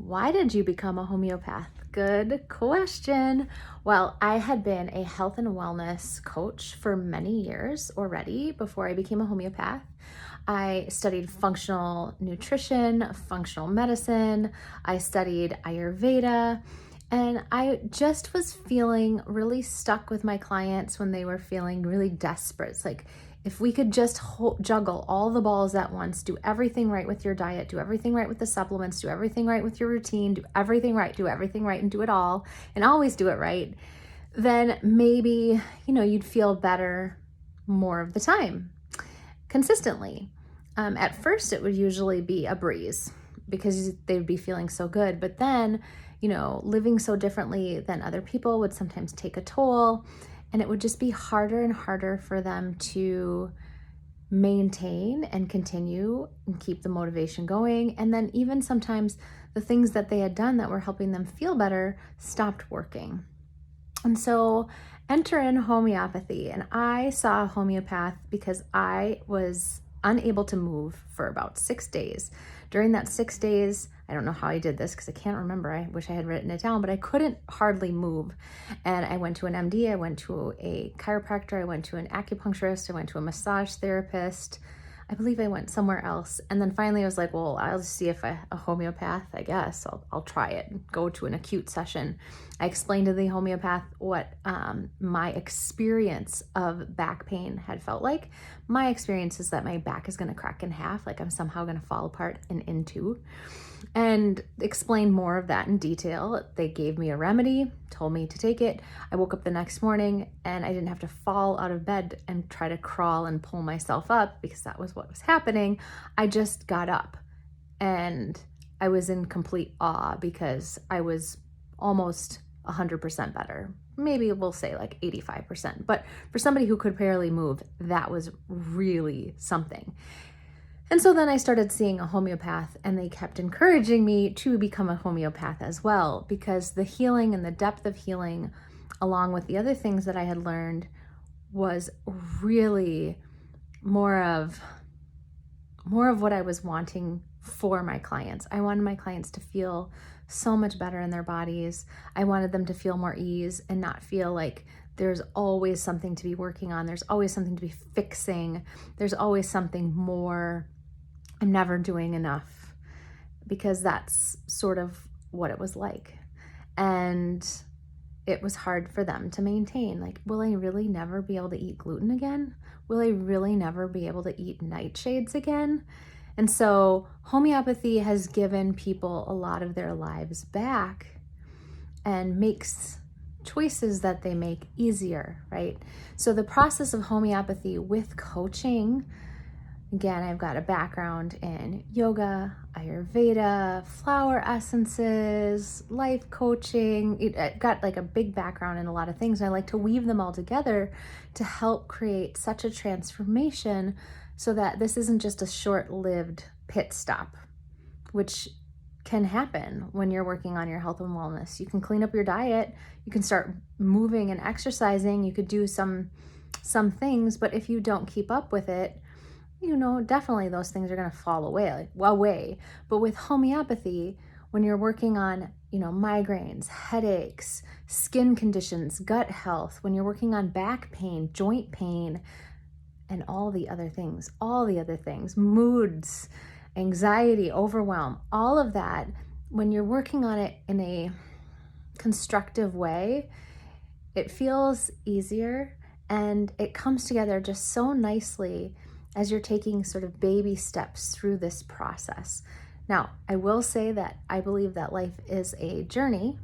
Why did you become a homeopath? Good question. Well, I had been a health and wellness coach for many years already before I became a homeopath. I studied functional nutrition, functional medicine, I studied Ayurveda, and I just was feeling really stuck with my clients when they were feeling really desperate. It's like, if we could just juggle all the balls at once, do everything right with your diet, do everything right with the supplements, do everything right with your routine, do everything right, and do it all, and always do it right, then maybe, you'd feel better more of the time, consistently. At first, it would usually be a breeze because they would be feeling so good. But then, living so differently than other people would sometimes take a toll. And it would just be harder and harder for them to maintain and continue and keep the motivation going. And then even sometimes the things that they had done that were helping them feel better stopped working. And so enter in homeopathy. And I saw a homeopath because I was unable to move for about 6 days. During that 6 days, I don't know how I did this because I can't remember. I wish I had written it down, but I couldn't hardly move. And I went to an MD, I went to a chiropractor, I went to an acupuncturist, I went to a massage therapist. I believe I went somewhere else. And then finally I was like, well, I'll just see if a homeopath, I guess. I'll try it and go to an acute session. I explained to the homeopath what my experience of back pain had felt like. My experience is that my back is going to crack in half, like I'm somehow going to fall apart and in two. And explained more of that in detail. They gave me a remedy, told me to take it. I woke up the next morning and I didn't have to fall out of bed and try to crawl and pull myself up because that was what was happening. I just got up and I was in complete awe because I was almost 100% better. Maybe we'll say like 85%. But for somebody who could barely move, that was really something. And so then I started seeing a homeopath, and they kept encouraging me to become a homeopath as well, because the healing and the depth of healing, along with the other things that I had learned, was really more of what I was wanting for my clients. I wanted my clients to feel so much better in their bodies. I wanted them to feel more ease and not feel like there's always something to be working on. There's always something to be fixing. There's always something more. I'm never doing enough, because that's sort of what it was like. And it was hard for them to maintain. Like, will I really never be able to eat gluten again? Will I really never be able to eat nightshades again? And so homeopathy has given people a lot of their lives back and makes choices that they make easier, right? So the process of homeopathy with coaching, again, I've got a background in yoga, Ayurveda, flower essences, life coaching. I got like a big background in a lot of things. And I like to weave them all together to help create such a transformation so that this isn't just a short-lived pit stop, which can happen when you're working on your health and wellness. You can clean up your diet, you can start moving and exercising, you could do some things, but if you don't keep up with it, definitely those things are going to fall away. But with homeopathy, when you're working on, migraines, headaches, skin conditions, gut health, when you're working on back pain, joint pain, and all the other things, moods, anxiety, overwhelm, all of that, when you're working on it in a constructive way, it feels easier and it comes together just so nicely as you're taking sort of baby steps through this process. Now, I will say that I believe that life is a journey,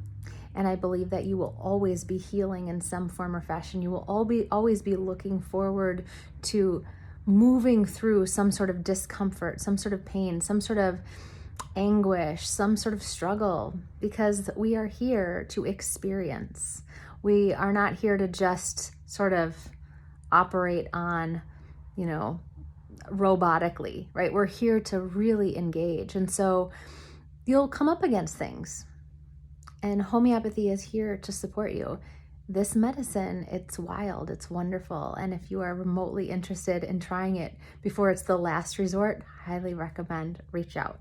and I believe that you will always be healing in some form or fashion. You will always be looking forward to moving through some sort of discomfort, some sort of pain, some sort of anguish, some sort of struggle, because we are here to experience. We are not here to just sort of operate on, robotically, right? We're here to really engage. And so you'll come up against things, and homeopathy is here to support you. This medicine, it's wild, it's wonderful. And if you are remotely interested in trying it before it's the last resort, highly recommend reach out.